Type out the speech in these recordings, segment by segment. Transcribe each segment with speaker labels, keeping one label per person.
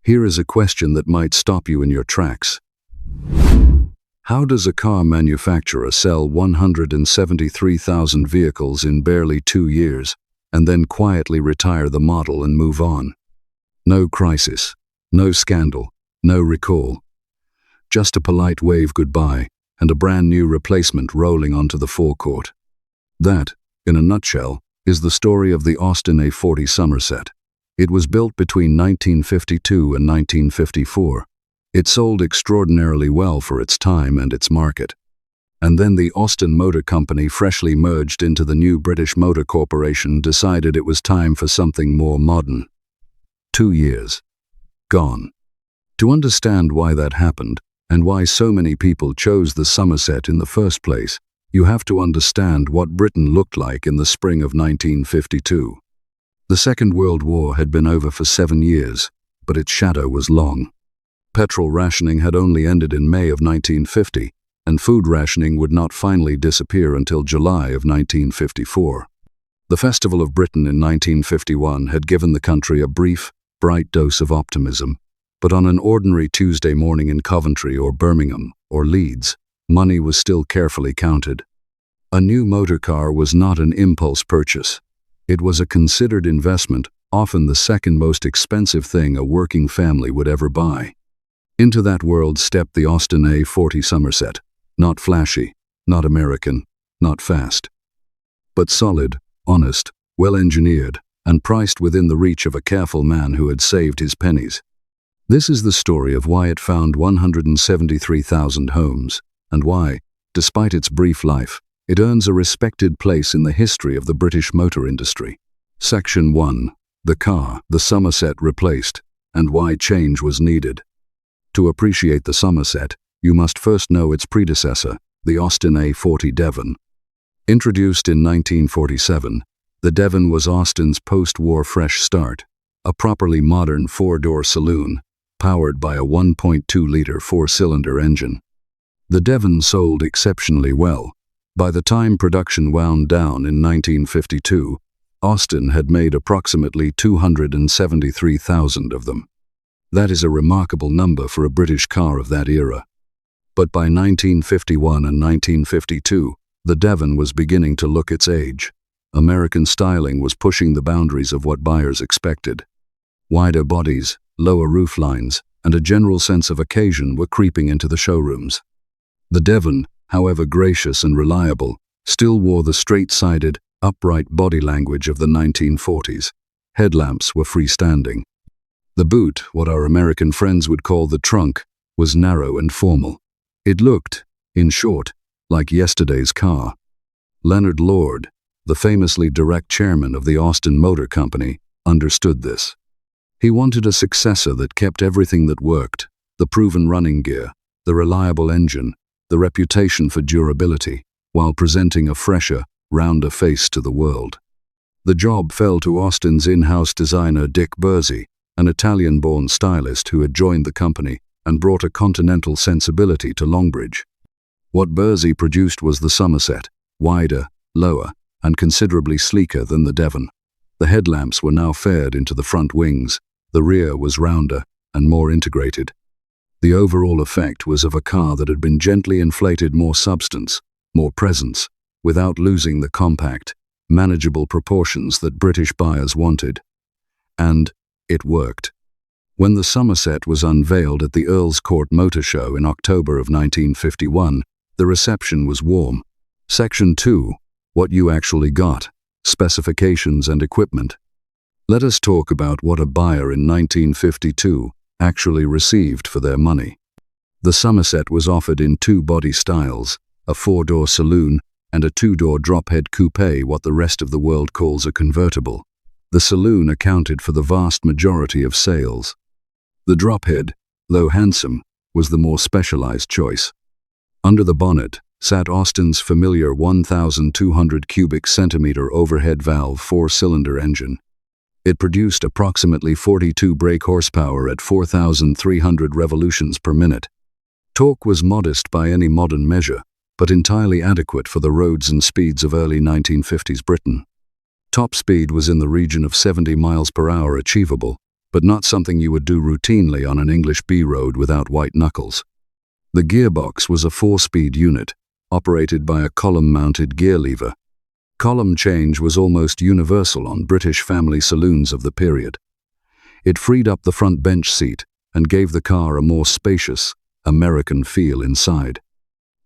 Speaker 1: Here is a question that might stop you in your tracks. How does a car manufacturer sell 173,000 vehicles in barely 2 years and then quietly retire the model and move on? No crisis, no scandal, no recall. Just a polite wave goodbye and a brand new replacement rolling onto the forecourt. That, in a nutshell, is the story of the Austin A40 Somerset. It was built between 1952 and 1954. It sold extraordinarily well for its time and its market. And then the Austin Motor Company, freshly merged into the new British Motor Corporation, decided it was time for something more modern. 2 years. Gone. To understand why that happened, and why so many people chose the Somerset in the first place, you have to understand what Britain looked like in the spring of 1952. The Second World War had been over for 7 years, but its shadow was long. Petrol rationing had only ended in May of 1950, and food rationing would not finally disappear until July of 1954. The Festival of Britain in 1951 had given the country a brief, bright dose of optimism, but on an ordinary Tuesday morning in Coventry or Birmingham or Leeds, money was still carefully counted. A new motor car was not an impulse purchase. It was a considered investment, often the second most expensive thing a working family would ever buy. Into that world stepped the Austin A40 Somerset, not flashy, not American, not fast, but solid, honest, well-engineered, and priced within the reach of a careful man who had saved his pennies. This is the story of why it found 173,000 homes, and why, despite its brief life, it earns a respected place in the history of the British motor industry. Section 1. The car the Somerset replaced, and why change was needed. To appreciate the Somerset, you must first know its predecessor, the Austin A40 Devon. Introduced in 1947, the Devon was Austin's post-war fresh start, a properly modern 4-door saloon, powered by a 1.2-liter 4-cylinder engine. The Devon sold exceptionally well. By the time production wound down in 1952, Austin had made approximately 273,000 of them. That is a remarkable number for a British car of that era. But by 1951 and 1952, the Devon was beginning to look its age. American styling was pushing the boundaries of what buyers expected. Wider bodies, lower roof lines, and a general sense of occasion were creeping into the showrooms. The Devon, however gracious and reliable, still wore the straight-sided, upright body language of the 1940s. Headlamps were freestanding. The boot, what our American friends would call the trunk, was narrow and formal. It looked, in short, like yesterday's car. Leonard Lord, the famously direct chairman of the Austin Motor Company, understood this. He wanted a successor that kept everything that worked, the proven running gear, the reliable engine, the reputation for durability, while presenting a fresher, rounder face to the world. The job fell to Austin's in-house designer Dick Bursey, an Italian-born stylist who had joined the company and brought a continental sensibility to Longbridge. What Bursey produced was the Somerset, wider, lower, and considerably sleeker than the Devon. The headlamps were now faired into the front wings, the rear was rounder and more integrated. The overall effect was of a car that had been gently inflated, more substance, more presence, without losing the compact, manageable proportions that British buyers wanted. And it worked. When the Somerset was unveiled at the Earl's Court Motor Show in October of 1951, the reception was warm. Section 2. What you actually got. Specifications and equipment. Let us talk about what a buyer in 1952 actually received for their money. The Somerset was offered in 2 body styles, a 4-door saloon and a 2-door drop-head coupe, what the rest of the world calls a convertible. The saloon accounted for the vast majority of sales. The drop-head, though handsome, was the more specialized choice. Under the bonnet sat Austin's familiar 1,200 cubic centimeter overhead valve 4-cylinder engine. It produced approximately 42 brake horsepower at 4,300 revolutions per minute. Torque was modest by any modern measure, but entirely adequate for the roads and speeds of early 1950s Britain. Top speed was in the region of 70 miles per hour achievable, but not something you would do routinely on an English B road without white knuckles. The gearbox was a 4-speed unit, operated by a column-mounted gear lever. Column change was almost universal on British family saloons of the period. It freed up the front bench seat and gave the car a more spacious, American feel inside.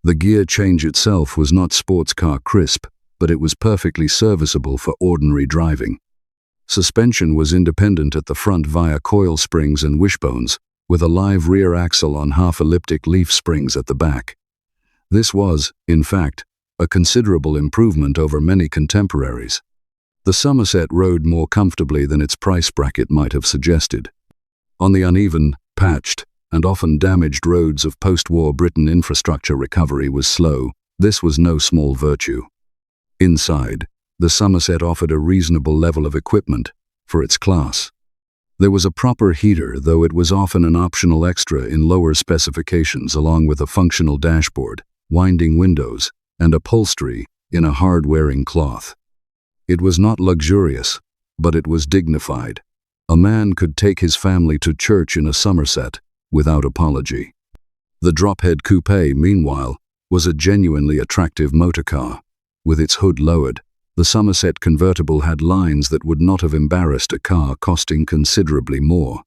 Speaker 1: The gear change itself was not sports car crisp, but it was perfectly serviceable for ordinary driving. Suspension was independent at the front via coil springs and wishbones, with a live rear axle on half-elliptic leaf springs at the back. This was, in fact, a considerable improvement over many contemporaries. The Somerset rode more comfortably than its price bracket might have suggested. On the uneven, patched, and often damaged roads of post-war Britain, infrastructure recovery was slow. This was no small virtue. Inside, the Somerset offered a reasonable level of equipment for its class. There was a proper heater, though it was often an optional extra in lower specifications, along with a functional dashboard, winding windows, and upholstery in a hard-wearing cloth. It was not luxurious, but it was dignified. A man could take his family to church in a Somerset without apology. The drophead coupe, meanwhile, was a genuinely attractive motorcar. With its hood lowered, the Somerset convertible had lines that would not have embarrassed a car costing considerably more.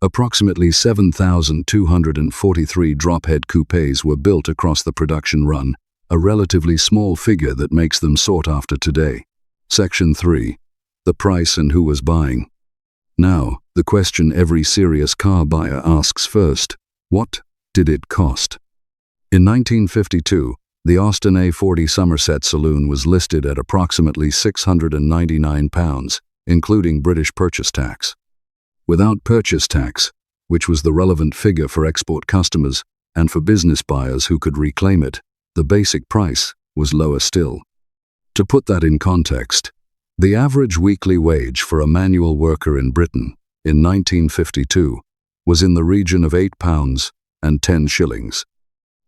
Speaker 1: Approximately 7,243 drophead coupes were built across the production run, a relatively small figure that makes them sought after today. Section 3. The price and who was buying. Now, the question every serious car buyer asks first: what did it cost? In 1952, the Austin A40 Somerset saloon was listed at approximately £699, including British purchase tax. Without purchase tax, which was the relevant figure for export customers and for business buyers who could reclaim it, the basic price was lower still. To put that in context, the average weekly wage for a manual worker in Britain in 1952 was in the region of £8.10.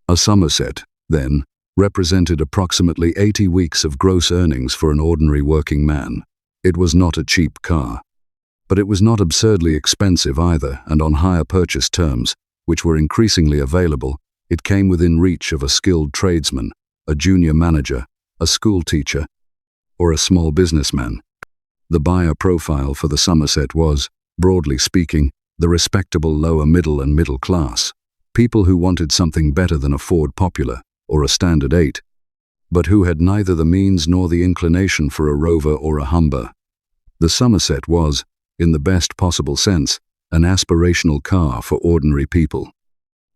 Speaker 1: A Somerset, then, represented approximately 80 weeks of gross earnings for an ordinary working man. It was not a cheap car. But it was not absurdly expensive either, and on hire purchase terms, which were increasingly available, it came within reach of a skilled tradesman, a junior manager, a school teacher, or a small businessman. The buyer profile for the Somerset was, broadly speaking, the respectable lower middle and middle class, people who wanted something better than a Ford Popular or a Standard 8, but who had neither the means nor the inclination for a Rover or a Humber. The Somerset was, in the best possible sense, an aspirational car for ordinary people.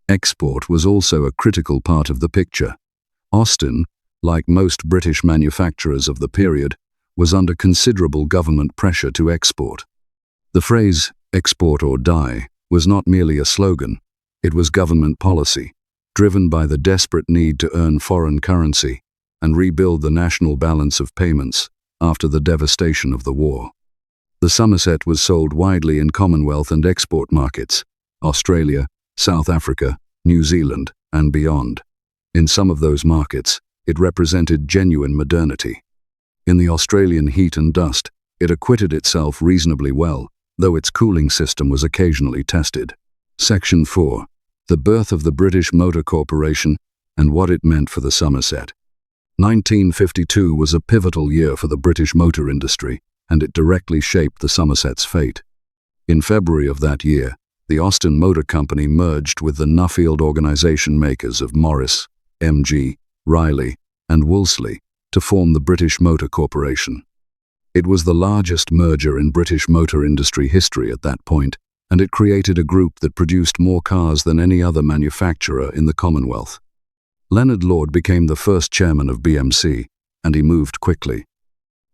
Speaker 1: Export was also a critical part of the picture. Austin, like most British manufacturers of the period, was under considerable government pressure to export. The phrase, "export or die," was not merely a slogan, it was government policy, driven by the desperate need to earn foreign currency and rebuild the national balance of payments after the devastation of the war. The Somerset was sold widely in Commonwealth and export markets, Australia, South Africa, New Zealand, and beyond. In some of those markets, it represented genuine modernity. In the Australian heat and dust, it acquitted itself reasonably well, though its cooling system was occasionally tested. Section 4. The birth of the British Motor Corporation and what it meant for the Somerset. 1952 was a pivotal year for the British motor industry, and it directly shaped the Somerset's fate. In February of that year, the Austin Motor Company merged with the Nuffield organization makers of Morris, MG, Riley, and Wolseley to form the British Motor Corporation. It was the largest merger in British motor industry history at that point, and it created a group that produced more cars than any other manufacturer in the Commonwealth. Leonard Lord became the first chairman of BMC, and he moved quickly.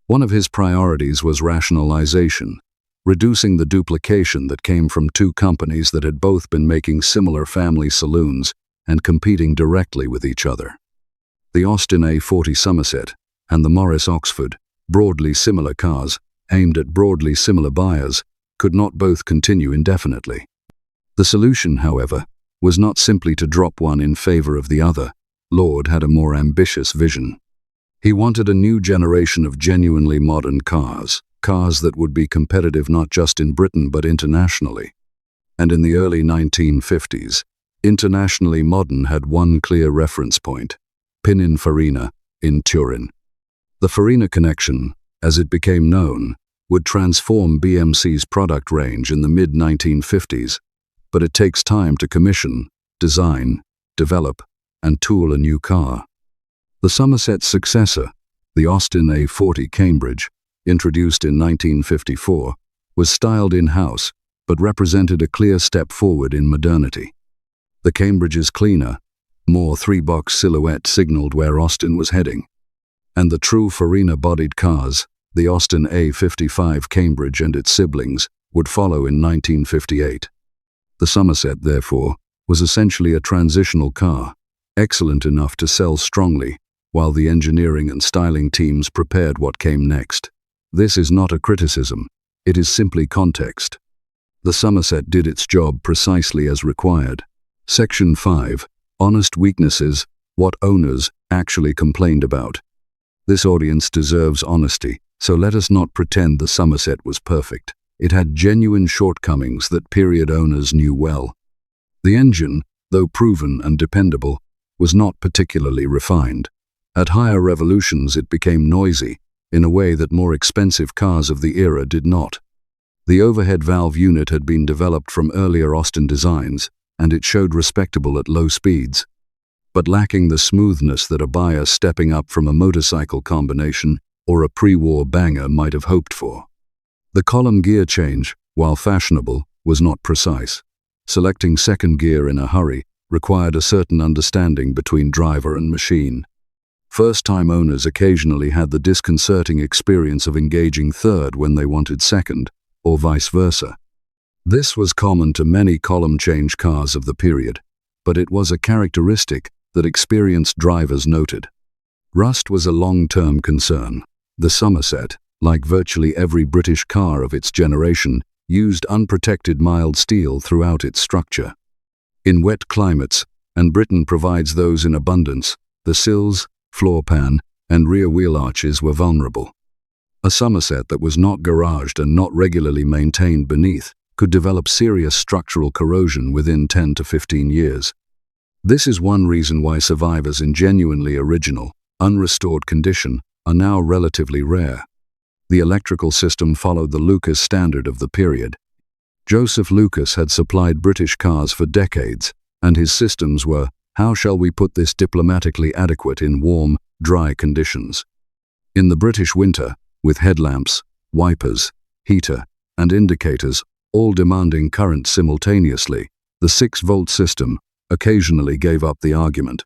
Speaker 1: One of his priorities was rationalization, reducing the duplication that came from two companies that had both been making similar family saloons and competing directly with each other. The Austin A40 Somerset and the Morris Oxford, broadly similar cars, aimed at broadly similar buyers, could not both continue indefinitely. The solution, however, was not simply to drop one in favor of the other. Lord had a more ambitious vision. He wanted a new generation of genuinely modern cars, cars that would be competitive not just in Britain but internationally. And in the early 1950s, internationally modern had one clear reference point: Pininfarina in Turin. The Farina connection, as it became known, would transform BMC's product range in the mid-1950s, but it takes time to commission, design, develop, and tool a new car. The Somerset's successor, the Austin A40 Cambridge, introduced in 1954, was styled in-house, but represented a clear step forward in modernity. The Cambridge's cleaner, more three-box silhouette signaled where Austin was heading, and the true Farina-bodied cars, the Austin A55 Cambridge and its siblings, would follow in 1958. The Somerset, therefore, was essentially a transitional car, excellent enough to sell strongly, while the engineering and styling teams prepared what came next. This is not a criticism, it is simply context. The Somerset did its job precisely as required. Section 5. Honest weaknesses, what owners actually complained about. This audience deserves honesty, so let us not pretend the Somerset was perfect. It had genuine shortcomings that period owners knew well. The engine, though proven and dependable, was not particularly refined. At higher revolutions it became noisy, in a way that more expensive cars of the era did not. The overhead valve unit had been developed from earlier Austin designs, and it showed respectable at low speeds, but lacking the smoothness that a buyer stepping up from a motorcycle combination or a pre-war banger might have hoped for. The column gear change, while fashionable, was not precise. Selecting second gear in a hurry required a certain understanding between driver and machine. First-time owners occasionally had the disconcerting experience of engaging third when they wanted second, or vice versa. This was common to many column change cars of the period, but it was a characteristic that experienced drivers noted. Rust was a long-term concern. The Somerset, like virtually every British car of its generation, used unprotected mild steel throughout its structure. In wet climates, and Britain provides those in abundance, the sills, floor pan, and rear wheel arches were vulnerable. A Somerset that was not garaged and not regularly maintained beneath could develop serious structural corrosion within 10 to 15 years. This is one reason why survivors in genuinely original, unrestored condition are now relatively rare. The electrical system followed the Lucas standard of the period. Joseph Lucas had supplied British cars for decades, and his systems were, how shall we put this diplomatically, adequate in warm, dry conditions. In the British winter, with headlamps, wipers, heater, and indicators, all demanding current simultaneously, the 6-volt system occasionally gave up the argument.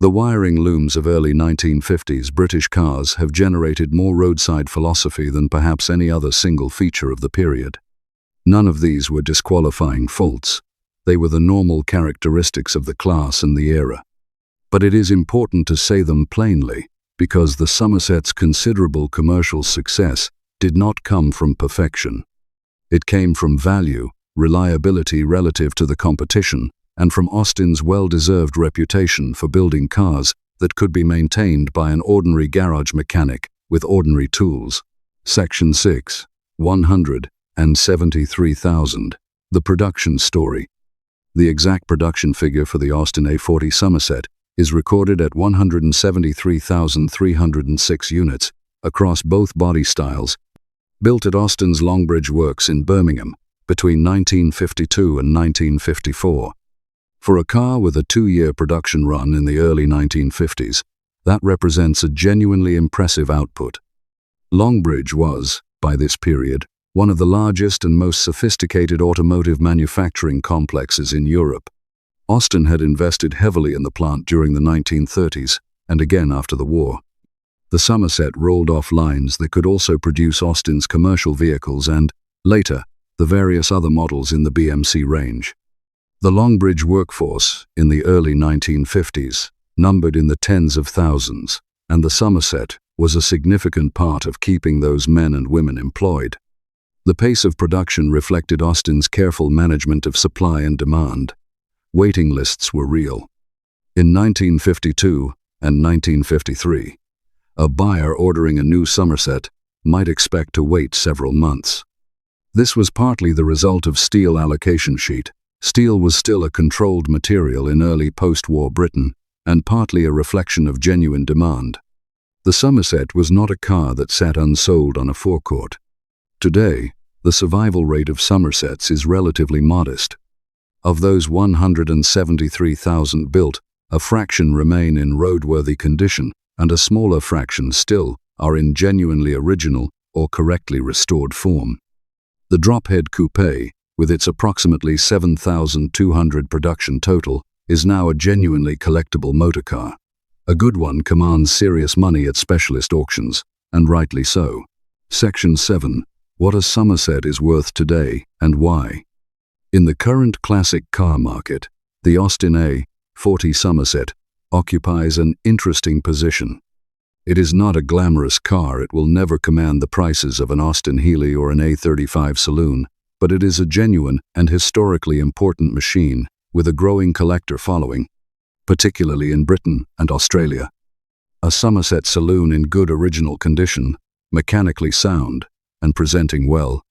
Speaker 1: The wiring looms of early 1950s British cars have generated more roadside philosophy than perhaps any other single feature of the period. None of these were disqualifying faults. They were the normal characteristics of the class and the era. But it is important to say them plainly, because the Somerset's considerable commercial success did not come from perfection. It came from value, reliability relative to the competition, and from Austin's well-deserved reputation for building cars that could be maintained by an ordinary garage mechanic with ordinary tools. Section 6. 173,000. The production story. The exact production figure for the Austin A40 Somerset is recorded at 173,306 units across both body styles, built at Austin's Longbridge Works in Birmingham between 1952 and 1954. For a car with a 2-year production run in the early 1950s, that represents a genuinely impressive output. Longbridge was, by this period, one of the largest and most sophisticated automotive manufacturing complexes in Europe. Austin had invested heavily in the plant during the 1930s, and again after the war. The Somerset rolled off lines that could also produce Austin's commercial vehicles and, later, the various other models in the BMC range. The Longbridge workforce, in the early 1950s, numbered in the tens of thousands, and the Somerset was a significant part of keeping those men and women employed. The pace of production reflected Austin's careful management of supply and demand. Waiting lists were real. In 1952 and 1953, a buyer ordering a new Somerset might expect to wait several months. This was partly the result of steel allocation sheet. Steel was still a controlled material in early post-war Britain, and partly a reflection of genuine demand. The Somerset was not a car that sat unsold on a forecourt. Today, the survival rate of Somersets is relatively modest. Of those 173,000 built, a fraction remain in roadworthy condition, and a smaller fraction still are in genuinely original or correctly restored form. The drophead coupe, with its approximately 7,200 production total, is now a genuinely collectible motorcar. A good one commands serious money at specialist auctions, and rightly so. Section 7. What a Somerset is worth today, and why. In the current classic car market, the Austin A40 Somerset occupies an interesting position. It is not a glamorous car. It will never command the prices of an Austin Healey or an A35 saloon, but it is a genuine and historically important machine with a growing collector following, particularly in Britain and Australia. A Somerset saloon in good original condition, mechanically sound, and presenting well,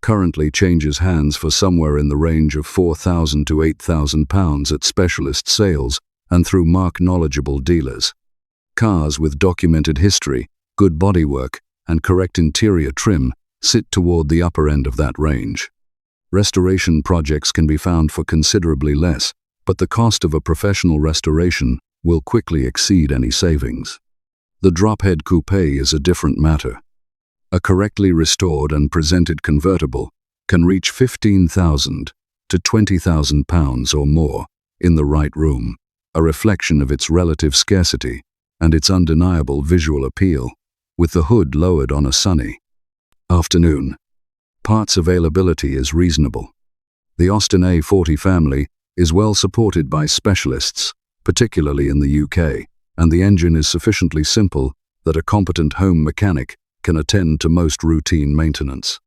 Speaker 1: currently changes hands for somewhere in the range of £4,000 to £8,000 at specialist sales and through knowledgeable dealers. Cars with documented history, good bodywork, and correct interior trim sit toward the upper end of that range. Restoration projects can be found for considerably less, but the cost of a professional restoration will quickly exceed any savings. The drophead coupe is a different matter. A correctly restored and presented convertible can reach £15,000 to £20,000 or more in the right room, a reflection of its relative scarcity and its undeniable visual appeal, with the hood lowered on a sunny afternoon. Parts availability is reasonable. The Austin A40 family is well supported by specialists, particularly in the UK, and the engine is sufficiently simple that a competent home mechanic can attend to most routine maintenance.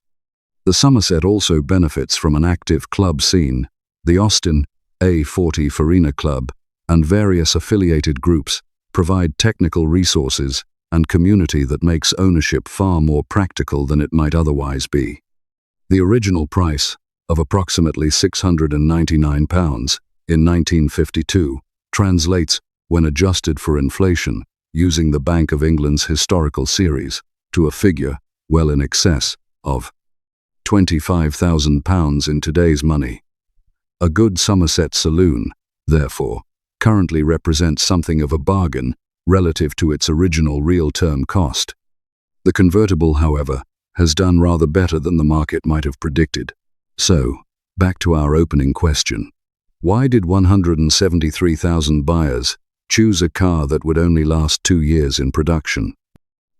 Speaker 1: The Somerset also benefits from an active club scene. The Austin A40 Farina Club and various affiliated groups provide technical resources and community that makes ownership far more practical than it might otherwise be. The original price of approximately £699 in 1952 translates, when adjusted for inflation, using the Bank of England's historical series, to a figure well in excess of £25,000 in today's money. A good Somerset saloon, therefore, currently represents something of a bargain relative to its original real-term cost. The convertible, however, has done rather better than the market might have predicted. So, back to our opening question. Why did 173,000 buyers choose a car that would only last 2 years in production?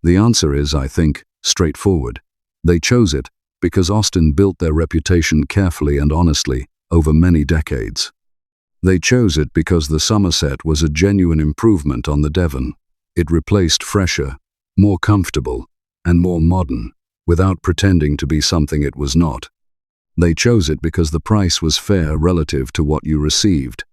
Speaker 1: The answer is, I think, straightforward. They chose it because Austin built their reputation carefully and honestly over many decades. They chose it because the Somerset was a genuine improvement on the Devon. It replaced fresher, more comfortable, and more modern, without pretending to be something it was not. They chose it because the price was fair relative to what you received.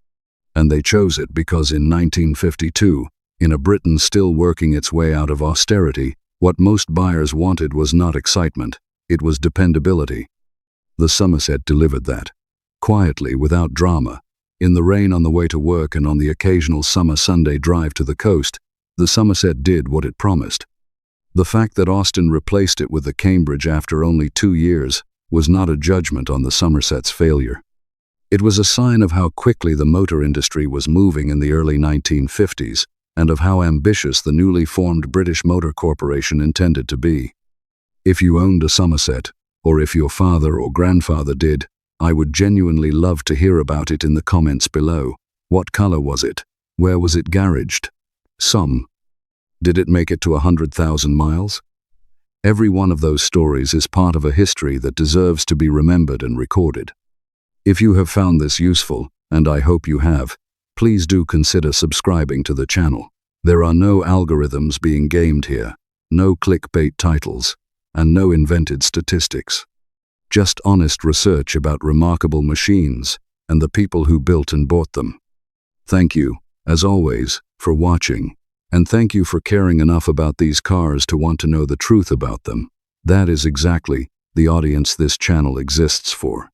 Speaker 1: And they chose it because in 1952, in a Britain still working its way out of austerity, what most buyers wanted was not excitement, it was dependability. The Somerset delivered that. Quietly, without drama, in the rain on the way to work and on the occasional summer Sunday drive to the coast, the Somerset did what it promised. The fact that Austin replaced it with the Cambridge after only 2 years was not a judgment on the Somerset's failure. It was a sign of how quickly the motor industry was moving in the early 1950s and of how ambitious the newly formed British Motor Corporation intended to be. If you owned a Somerset, or if your father or grandfather did, I would genuinely love to hear about it in the comments below. What color was it? Where was it garaged? Did it make it to 100,000 miles? Every one of those stories is part of a history that deserves to be remembered and recorded. If you have found this useful, and I hope you have, please do consider subscribing to the channel. There are no algorithms being gamed here, no clickbait titles, and no invented statistics. Just honest research about remarkable machines and the people who built and bought them. Thank you, as always, for watching, And thank you for caring enough about these cars to want to know the truth about them. That is exactly the audience this channel exists for.